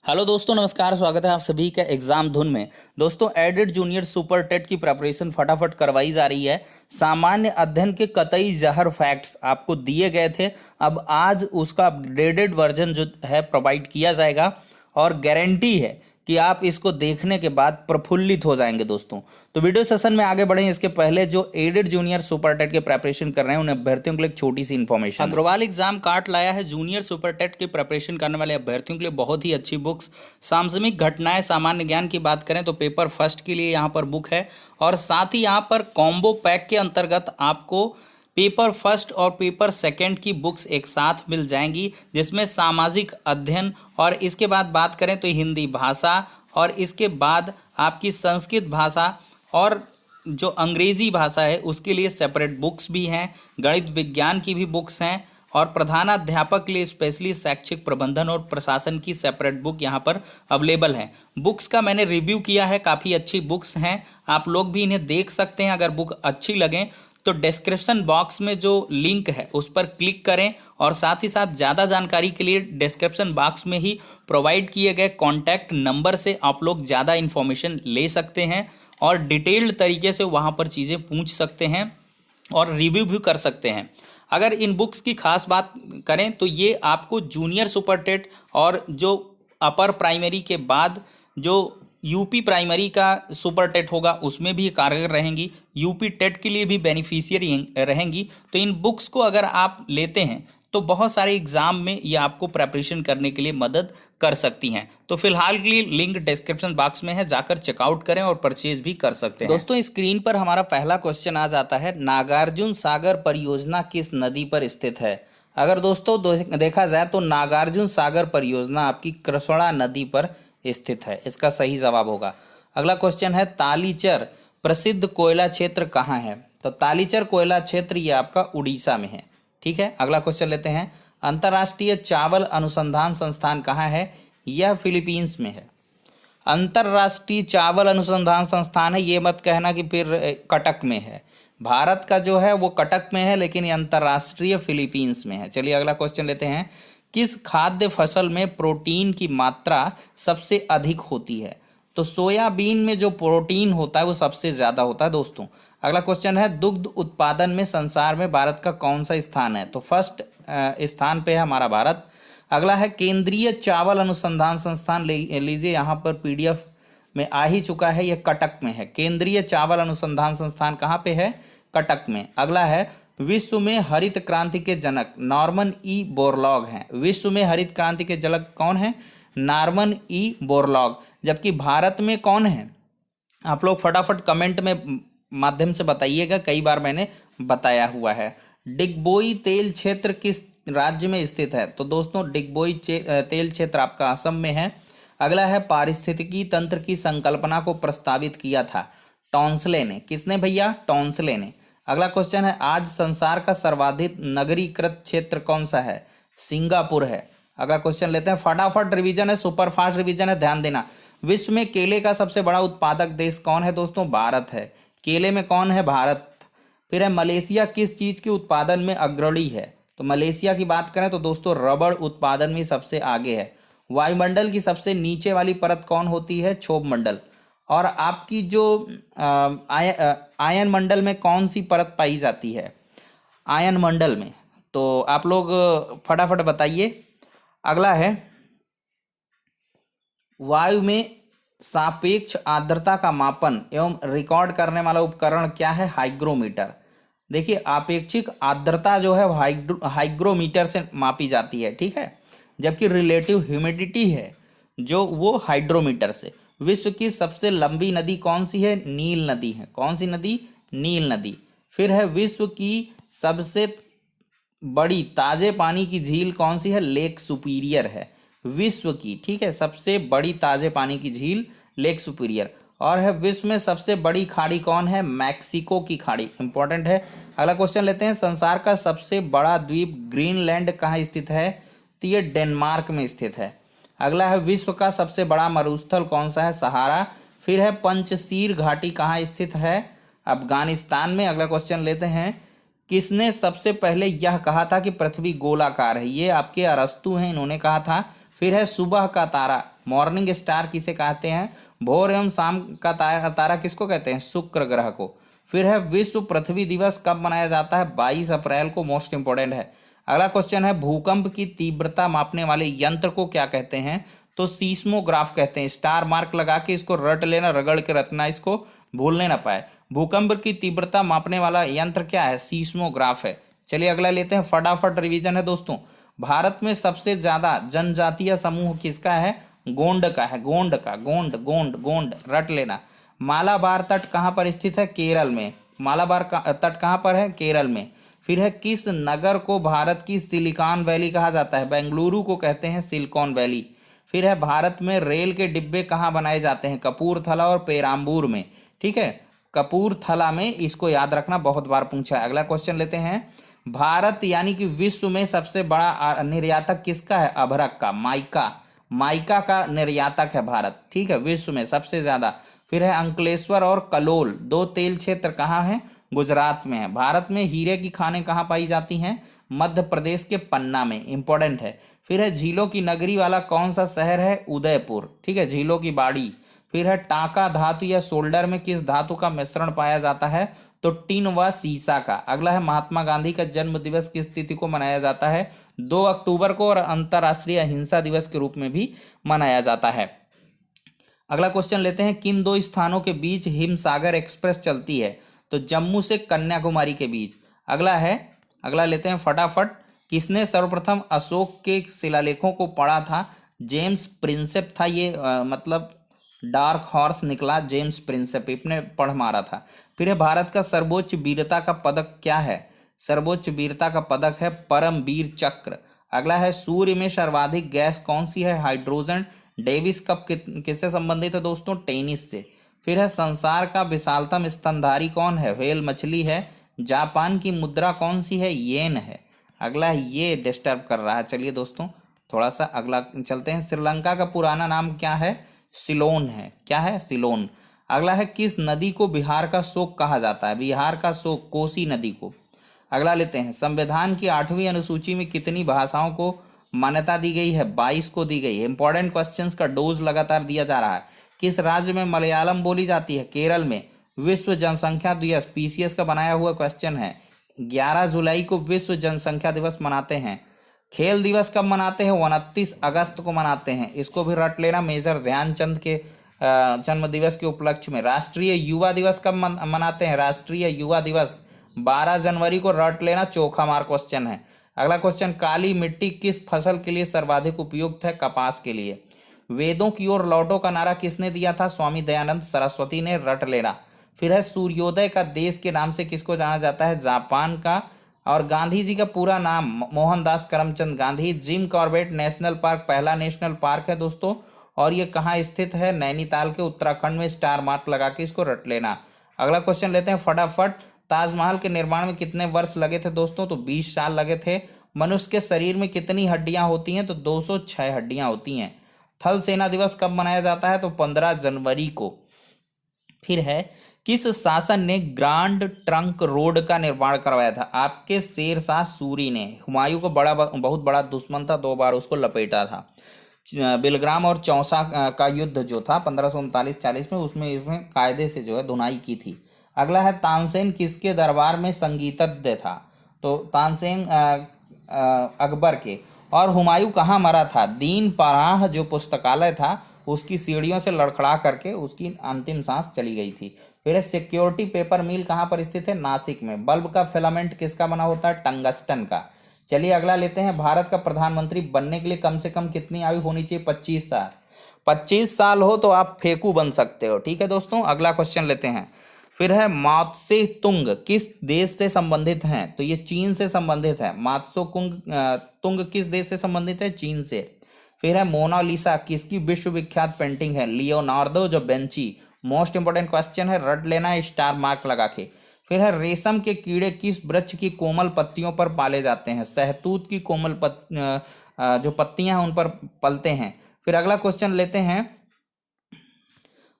Hello दोस्तों, नमस्कार। स्वागत है आप सभी का एग्जाम धुन में। दोस्तों, एडेड जूनियर सुपर टेट की प्रिपरेशन फटाफट करवाई जा रही है। सामान्य अध्ययन के कतई जहर फैक्ट्स आपको दिए गए थे, अब आज उसका अपग्रेडेड वर्जन जो है प्रोवाइड किया जाएगा और गारंटी है कि आप इसको देखने के बाद प्रफुल्लित हो जाएंगे। दोस्तों, तो वीडियो सेशन में आगे बढ़ें इसके पहले जो एडेड जूनियर सुपर टेट के प्रिपरेशन कर रहे हैं उन अभ्यर्थियों के लिए एक छोटी सी इन्फॉर्मेशन। अग्रवाल एग्जाम कार्ड लाया है जूनियर सुपर टेट के प्रिपरेशन करने वाले अभ्यर्थियों के लिए बहुत ही अच्छी बुक्स। सामयिक घटनाएं, सामान्य ज्ञान की बात करें तो पेपर फर्स्ट के लिए यहाँ पर बुक है और साथ ही यहाँ पर कॉम्बो पैक के अंतर्गत आपको पेपर फर्स्ट और पेपर सेकंड की बुक्स एक साथ मिल जाएंगी, जिसमें सामाजिक अध्ययन और इसके बाद बात करें तो हिंदी भाषा और इसके बाद आपकी संस्कृत भाषा और जो अंग्रेजी भाषा है उसके लिए सेपरेट बुक्स भी हैं। गणित विज्ञान की भी बुक्स हैं और प्रधानाध्यापक के लिए स्पेशली शैक्षिक प्रबंधन और प्रशासन की सेपरेट बुक यहाँ पर अवेलेबल है। बुक्स का मैंने रिव्यू किया है, काफ़ी अच्छी बुक्स हैं, आप लोग भी इन्हें देख सकते हैं। अगर बुक अच्छी लगें तो डिस्क्रिप्शन बॉक्स में जो लिंक है उस पर क्लिक करें और साथ ही साथ ज़्यादा जानकारी के लिए डिस्क्रिप्शन बॉक्स में ही प्रोवाइड किए गए कॉन्टैक्ट नंबर से आप लोग ज़्यादा इन्फॉर्मेशन ले सकते हैं और डिटेल्ड तरीके से वहाँ पर चीज़ें पूछ सकते हैं और रिव्यू भी कर सकते हैं। अगर इन बुक्स की खास बात करें तो ये आपको जूनियर सुपर टेट और जो अपर प्राइमरी के बाद जो यूपी प्राइमरी का सुपर टेट होगा उसमें भी कारगर रहेंगी, यूपी टेट के लिए भी बेनिफिशियरी रहेंगी। तो इन बुक्स को अगर आप लेते हैं तो बहुत सारे एग्जाम में ये आपको प्रेपरेशन करने के लिए मदद कर सकती हैं। तो फिलहाल के लिए लिंक डिस्क्रिप्शन बॉक्स में है, जाकर चेकआउट करें और परचेज भी कर सकते हैं। दोस्तों, स्क्रीन पर हमारा पहला क्वेश्चन आ जाता है, नागार्जुन सागर परियोजना किस नदी पर स्थित है। अगर दोस्तों देखा जाए तो नागार्जुन सागर परियोजना आपकी कृष्णा नदी पर स्थित है, इसका सही जवाब होगा। अगला क्वेश्चन है, तालीचर प्रसिद्ध कोयला क्षेत्र कहाँ है। तो तालीचर कोयला क्षेत्र ये आपका उड़ीसा में है। ठीक है, अगला क्वेश्चन लेते हैं, अंतर्राष्ट्रीय चावल अनुसंधान संस्थान कहाँ है। यह फिलीपींस में है। अंतर्राष्ट्रीय चावल अनुसंधान संस्थान है, ये मत कहना कि फिर कटक में है। भारत का जो है वो कटक में है, लेकिन ये अंतर्राष्ट्रीय फिलीपींस में है। चलिए अगला क्वेश्चन लेते हैं, किस खाद्य फसल में प्रोटीन की मात्रा सबसे अधिक होती है। तो सोयाबीन में जो प्रोटीन होता है वो सबसे ज़्यादा होता है। दोस्तों, अगला क्वेश्चन है, दुग्ध उत्पादन में संसार में भारत का कौन सा स्थान है। तो फर्स्ट स्थान पे है हमारा भारत। अगला है, केंद्रीय चावल अनुसंधान संस्थान लीजिए, यहाँ पर पीडीएफ में आ ही चुका है, यह कटक में है। केंद्रीय चावल अनुसंधान संस्थान कहाँ पे है, कटक में। अगला है, विश्व में हरित क्रांति के जनक नॉर्मन ई बोरलॉग हैं। विश्व में हरित क्रांति के जनक कौन है, नॉर्मन ई बोरलॉग। जबकि भारत में कौन है, आप लोग फटाफट कमेंट में माध्यम से बताइएगा, कई बार मैंने बताया हुआ है। डिगबोई तेल क्षेत्र किस राज्य में स्थित है। तो दोस्तों, डिगबोई तेल क्षेत्र आपका असम में है। अगला है, पारिस्थितिकी तंत्र की संकल्पना को प्रस्तावित किया था टॉन्सले ने। किसने भैया, टॉन्सले ने। अगला क्वेश्चन है, आज संसार का सर्वाधिक नगरीकृत क्षेत्र कौन सा है। सिंगापुर है। अगला क्वेश्चन लेते हैं, फटाफट रिवीजन है, सुपर फास्ट रिवीजन है, ध्यान देना। विश्व में केले का सबसे बड़ा उत्पादक देश कौन है। दोस्तों, भारत है। केले में कौन है, भारत। फिर है, मलेशिया किस चीज के उत्पादन में अग्रणी है। तो मलेशिया की बात करें तो दोस्तों रबड़ उत्पादन में सबसे आगे है। वायुमंडल की सबसे नीचे वाली परत कौन होती है, क्षोभ मंडल। और आपकी जो आयन मंडल में कौन सी परत पाई जाती है, आयन मंडल में। तो आप लोग फटाफट बताइए। अगला है, वायु में सापेक्ष आर्द्रता का मापन एवं रिकॉर्ड करने वाला उपकरण क्या है, हाइग्रोमीटर। देखिए, आपेक्षिक आर्द्रता जो है हाइग्रोमीटर से मापी जाती है, ठीक है, जबकि रिलेटिव ह्यूमिडिटी है जो वो हाइड्रोमीटर से। विश्व की सबसे लंबी नदी कौन सी है, नील नदी है। कौन सी नदी, नील नदी। फिर है, विश्व की सबसे बड़ी ताजे पानी की झील कौन सी है, लेक सुपीरियर है विश्व की, ठीक है, सबसे बड़ी ताजे पानी की झील लेक सुपीरियर। और है, विश्व में सबसे बड़ी खाड़ी कौन है, मैक्सिको की खाड़ी, इंपॉर्टेंट है। अगला क्वेश्चन लेते हैं, संसार का सबसे बड़ा द्वीप ग्रीनलैंड कहाँ स्थित है। तो ये डेनमार्क में स्थित है। अगला है, विश्व का सबसे बड़ा मरुस्थल कौन सा है, सहारा। फिर है, पंचशीर घाटी कहाँ स्थित है, अफगानिस्तान में। अगला क्वेश्चन लेते हैं, किसने सबसे पहले यह कहा था कि पृथ्वी गोलाकार है। ये आपके अरस्तु हैं, इन्होंने कहा था। फिर है, सुबह का तारा मॉर्निंग स्टार किसे कहते हैं? भोर एवं शाम का तारा किसको कहते हैं? शुक्र ग्रह को। फिर है विश्व पृथ्वी दिवस कब मनाया जाता है? 22 अप्रैल को, मोस्ट इंपोर्टेंट है। अगला क्वेश्चन है भूकंप की तीव्रता मापने वाले यंत्र को क्या कहते हैं? तो सीस्मोग्राफ कहते हैं। स्टार मार्क लगा के इसको रट लेना, रगड़ के रटना, इसको भूलने ना पाए। भूकंप की तीव्रता मापने वाला यंत्र क्या है? सीस्मोग्राफ है। चलिए अगला लेते हैं, फटाफट रिवीजन है दोस्तों। भारत में सबसे ज्यादा जनजातीय समूह किसका है? गोंड का है। गोंड का, गोंड गोंड गोंड रट लेना। मालाबार तट कहाँ पर स्थित है? केरल में। मालाबार तट कहाँ पर है? केरल में। फिर है किस नगर को भारत की सिलिकॉन वैली कहा जाता है? बेंगलुरु को कहते हैं सिलिकॉन वैली। फिर है भारत में रेल के डिब्बे कहाँ बनाए जाते हैं? कपूरथला और पेराम्बूर में। ठीक है, कपूरथला में, इसको याद रखना, बहुत बार पूछा है। अगला क्वेश्चन लेते हैं, भारत यानी कि विश्व में सबसे बड़ा निर्यातक किसका है? अभ्रक का, माइका। माइका का निर्यातक है भारत। ठीक है, विश्व में सबसे ज्यादा। फिर है अंकलेश्वर और कलोल दो तेल क्षेत्र कहाँ है? गुजरात में है। भारत में हीरे की खानें कहाँ पाई जाती हैं? मध्य प्रदेश के पन्ना में, इंपॉर्टेंट है। फिर है झीलों की नगरी वाला कौन सा शहर है? उदयपुर। ठीक है, झीलों की बाड़ी। फिर है टांका धातु या सोल्डर में किस धातु का मिश्रण पाया जाता है? तो टिन व सीसा का। अगला है महात्मा गांधी का जन्म दिवस किस तिथि को मनाया जाता है? 2 अक्टूबर को, और अंतर्राष्ट्रीय अहिंसा दिवस के रूप में भी मनाया जाता है। अगला क्वेश्चन लेते हैं, किन दो स्थानों के बीच हिमसागर एक्सप्रेस चलती है? तो जम्मू से कन्याकुमारी के बीच। अगला लेते हैं फटाफट, किसने सर्वप्रथम अशोक के शिलालेखों को पढ़ा था? जेम्स प्रिंसेप था ये, मतलब डार्क हॉर्स निकला जेम्स प्रिंसेप, इसने पढ़ मारा था। फिर है भारत का सर्वोच्च वीरता का पदक क्या है? सर्वोच्च वीरता का पदक है परमवीर चक्र। अगला है सूर्य में सर्वाधिक गैस कौन सी है? हाइड्रोजन। डेविस कप किससे संबंधित है दोस्तों? टेनिस से। फिर है संसार का विशालतम स्तनधारी कौन है? व्हेल मछली है। जापान की मुद्रा कौन सी है? येन है। अगला ये डिस्टर्ब कर रहा है। चलिए दोस्तों थोड़ा सा अगला चलते हैं, श्रीलंका का पुराना नाम क्या है? सिलोन है। क्या है? सिलोन। अगला है किस नदी को बिहार का शोक कहा जाता है? बिहार का शोक कोसी नदी को। अगला लेते हैं, संविधान की 8वीं अनुसूची में कितनी भाषाओं को मान्यता दी गई है? 22 को दी गई है। इंपॉर्टेंट क्वेश्चंस का डोज लगातार दिया जा रहा है। किस राज्य में मलयालम बोली जाती है? केरल में। विश्व जनसंख्या दिवस पीसीएस का बनाया हुआ क्वेश्चन है। 11 जुलाई को विश्व जनसंख्या दिवस मनाते हैं। खेल दिवस कब मनाते हैं? 29 अगस्त को मनाते हैं। इसको भी रट लेना, मेजर ध्यानचंद के जन्म दिवस के उपलक्ष्य में। राष्ट्रीय युवा दिवस कब मनाते हैं? राष्ट्रीय युवा दिवस 12 जनवरी को, रट लेना, चोखा मार क्वेश्चन है। अगला क्वेश्चन, काली मिट्टी किस फसल के लिए सर्वाधिक उपयुक्त है? कपास के लिए। वेदों की ओर लौटो का नारा किसने दिया था? स्वामी दयानंद सरस्वती ने, रट लेना। फिर है सूर्योदय का देश के नाम से किसको जाना जाता है? जापान का। और गांधी जी का पूरा नाम Mohandas Karamchand Gandhi. Jim Corbett national park पहला नेशनल पार्क है दोस्तों, और ये कहाँ स्थित है? नैनीताल के, उत्तराखंड में। स्टार मार्क लगा के इसको रट लेना। अगला क्वेश्चन लेते हैं फटाफट, ताजमहल के निर्माण में कितने वर्ष लगे थे दोस्तों? तो 20 साल लगे थे। मनुष्य के शरीर में कितनी हड्डियां होती हैं? तो 206 हड्डियां होती हैं। थल सेना दिवस कब मनाया जाता है? तो 15 जनवरी को। फिर है किस शासक ने ग्रांड ट्रंक रोड का निर्माण करवाया था? आपके शेरशाह सूरी ने। हुमायूं को बहुत बड़ा दुश्मन था, 2 बार उसको लपेटा था। बिलग्राम और चौसा का युद्ध जो था 1539-40 में, उसमें इसमें कायदे से जो है धुनाई की थी। अगला है तानसेन किसके दरबार में संगीतज्ञ था? तो तानसेन अकबर के। और हुमायूं कहाँ मरा था? दीन पनाह जो पुस्तकालय था उसकी सीढ़ियों से लड़खड़ा करके उसकी अंतिम सांस चली गई थी। फिर सिक्योरिटी पेपर मिल कहाँ पर स्थित है? नासिक में। बल्ब का फिलामेंट किसका बना होता है? टंगस्टन का। चलिए अगला लेते हैं, भारत का प्रधानमंत्री बनने के लिए कम से कम कितनी आयु होनी चाहिए? 25 साल। 25 साल हो तो आप फेकू बन सकते हो। ठीक है दोस्तों, अगला क्वेश्चन लेते हैं। फिर है मात्से तुंग किस देश से संबंधित हैं? तो ये चीन से संबंधित है। मात्सो तुंग किस देश से संबंधित है? चीन से। फिर है मोनालिसा किसकी विश्वविख्यात पेंटिंग है? लियोनार्डो जो बेंची। मोस्ट इंपोर्टेंट क्वेश्चन है, रट लेना है स्टार मार्क लगा के। फिर है रेशम के कीड़े किस वृक्ष की कोमल पत्तियों पर पाले जाते हैं? सहतूत की कोमल जो पत्तियां हैं उन पर पलते हैं। फिर अगला क्वेश्चन लेते हैं,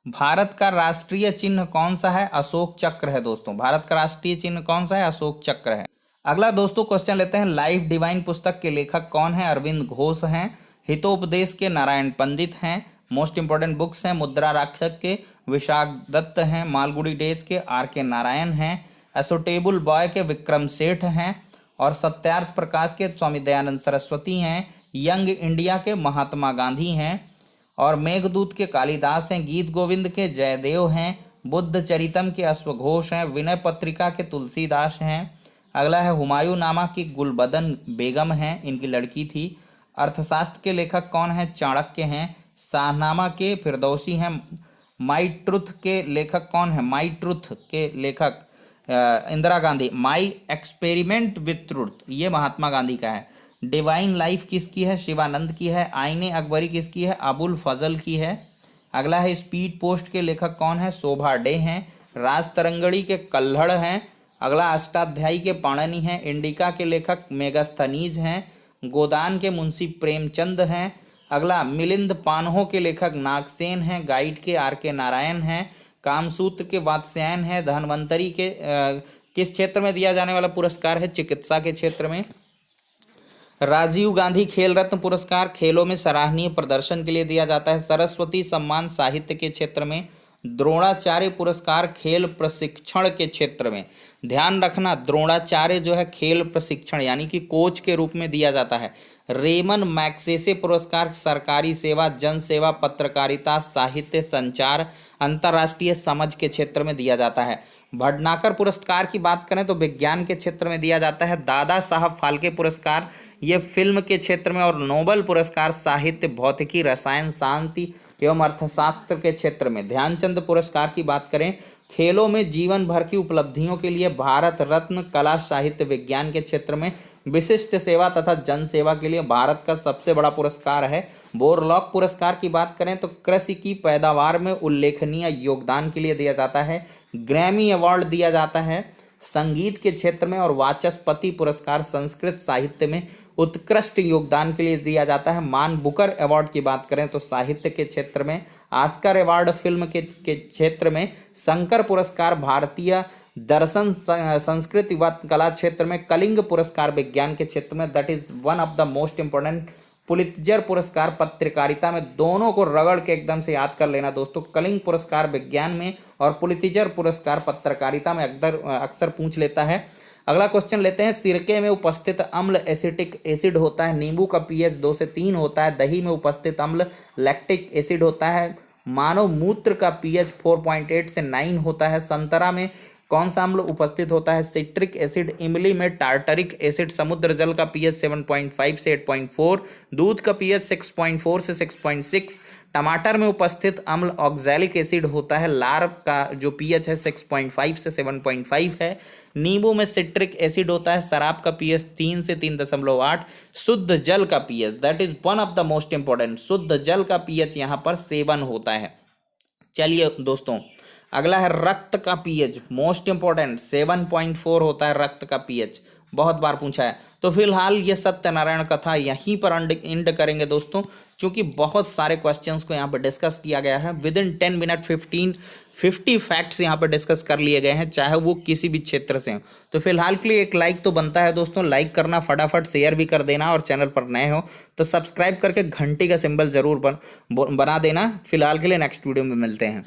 भारत का राष्ट्रीय चिन्ह कौन सा है? अशोक चक्र है दोस्तों। भारत का राष्ट्रीय चिन्ह कौन सा है? अशोक चक्र है। अगला दोस्तों क्वेश्चन लेते हैं, लाइफ डिवाइन पुस्तक के लेखक कौन है? अरविंद घोष हैं। हितोपदेश के नारायण पंडित हैं। मोस्ट इंपॉर्टेंट बुक्स हैं मुद्रा राक्षस के विशाख दत्त हैं, मालगुडी डेज के R.K. नारायण हैं, एसोटेबुल बॉय के विक्रम सेठ हैं, और सत्यार्थ प्रकाश के स्वामी दयानंद सरस्वती हैं, यंग इंडिया के महात्मा गांधी हैं, और मेघदूत के कालिदास हैं, गीत गोविंद के जयदेव हैं, बुद्ध चरितम के अश्वघोष हैं, विनय पत्रिका के तुलसीदास हैं। अगला है हुमायूं नामा की गुलबदन बेगम हैं, इनकी लड़की थी। अर्थशास्त्र के लेखक कौन हैं? चाणक्य हैं। शाहनामा के फिरदौसी हैं। माई ट्रुथ के लेखक कौन है? माई ट्रुथ के लेखक Indira Gandhi. My experiment with truth ये महात्मा गांधी का है। डिवाइन लाइफ किसकी है? शिवानंद की है। आईने अकबरी किसकी है? अबुल फजल की है। अगला है स्पीड पोस्ट के लेखक कौन है? शोभा डे हैं। राज तरंगड़ी के कल्हड़ हैं। अगला अष्टाध्यायी के पाणिनि हैं। इंडिका के लेखक मेगास्थनीज हैं। गोदान के मुंशी प्रेमचंद हैं। अगला मिलिंद पान्हो के लेखक नागसेन हैं। गाइड के R.K. नारायण हैं। कामसूत्र के वात्स्यायन है। धन्वंतरी के किस क्षेत्र में दिया जाने वाला पुरस्कार है? चिकित्सा के क्षेत्र में। राजीव गांधी खेल रत्न पुरस्कार खेलों में सराहनीय प्रदर्शन के लिए दिया जाता है। सरस्वती सम्मान साहित्य के क्षेत्र में। द्रोणाचार्य पुरस्कार खेल प्रशिक्षण के क्षेत्र में। ध्यान रखना द्रोणाचार्य जो है खेल प्रशिक्षण यानी कि कोच के रूप में दिया जाता है। रेमन मैग्सेसे पुरस्कार सरकारी सेवा, जन सेवा, पत्रकारिता, साहित्य, संचार, अंतर्राष्ट्रीय समझ के क्षेत्र में दिया जाता है। भटनागर पुरस्कार की बात करें तो विज्ञान के क्षेत्र में दिया जाता है। दादा साहब फाल्के पुरस्कार ये फिल्म के क्षेत्र में, और नोबेल पुरस्कार साहित्य, भौतिकी, रसायन, शांति एवं अर्थशास्त्र के क्षेत्र में। ध्यानचंद पुरस्कार की बात करें खेलों में जीवन भर की उपलब्धियों के लिए, भारत रत्न, कला, साहित्य, विज्ञान के क्षेत्र में, विशिष्ट सेवा तथा जन सेवा के लिए भारत का सबसे बड़ा पुरस्कार है। बोरलॉग पुरस्कार की बात करें तो कृषि की पैदावार में उल्लेखनीय योगदान के लिए दिया जाता है। ग्रैमी अवार्ड दिया जाता है संगीत के क्षेत्र में, और वाचस्पति पुरस्कार संस्कृत साहित्य में उत्कृष्ट योगदान के लिए दिया जाता है। मान बुकर अवार्ड की बात करें तो साहित्य के क्षेत्र में। ऑस्कर अवार्ड फिल्म के क्षेत्र में। शंकर पुरस्कार भारतीय दर्शन संस्कृति व कला क्षेत्र में। कलिंग पुरस्कार विज्ञान के क्षेत्र में, that is one of the most important. Pulitzer पुरस्कार पत्रकारिता में, दोनों को रगड़ के एकदम से याद कर लेना दोस्तों। कलिंग पुरस्कार विज्ञान में और पुलित्जर पुरस्कार पत्रकारिता में अक्सर पूछ लेता है। अगला क्वेश्चन लेते हैं। सिरके में उपस्थित अम्ल एसिटिक एसिड होता है। नींबू का pH 2 से 3 होता है। दही में उपस्थित अम्ल लैक्टिक एसिड होता है। मानव मूत्र का pH 4.8 से 9 होता है। संतरा में कौन सा अम्ल उपस्थित होता है? Citric acid. इमली में टार्टरिक एसिड। समुद्र जल का pH 7.5 से 8.4। दूध का pH 6.4 से 6.6। टमाटर में उपस्थित अम्ल ऑक्सैलिक एसिड होता है। लार का जो pH है 6.5 से 7.5 है। नींबू में सिट्रिक एसिड होता है। शराब का pH 3 से 3.8। शुद्ध जल का pH, that is one of the most important, शुद्ध जल का pH यहाँ पर 7 होता है। चलिए दोस्तों अगला है रक्त का pH, मोस्ट इंपॉर्टेंट 7.4 होता है रक्त का pH, बहुत बार पूछा है। तो फिलहाल ये सत्यनारायण कथा यहीं पर एंड करेंगे दोस्तों, क्योंकि बहुत सारे क्वेश्चंस को यहाँ पर डिस्कस किया गया है। विद इन 10 मिनट 50 फैक्ट्स यहाँ पर डिस्कस कर लिए गए हैं, चाहे वो किसी भी क्षेत्र से हो। तो फिलहाल के लिए एक लाइक तो बनता है दोस्तों, लाइक करना फटाफट, शेयर भी कर देना, और चैनल पर नए हो तो सब्सक्राइब करके घंटी का सिंबल जरूर बना देना। फिलहाल के लिए नेक्स्ट वीडियो में मिलते हैं।